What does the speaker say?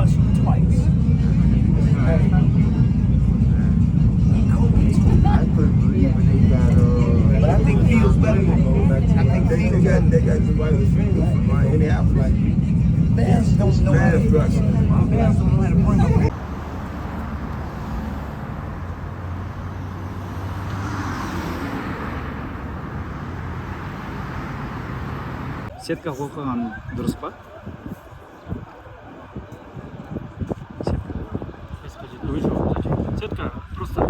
cuss you twice. I couldn't believe when they got But I think Fields better than I think they got somebody famous from Indianapolis. Bears don't know how to Bears Bears don't know how to bring up. Сетка қоқыған дұрыс па? Сетка. Сетка просто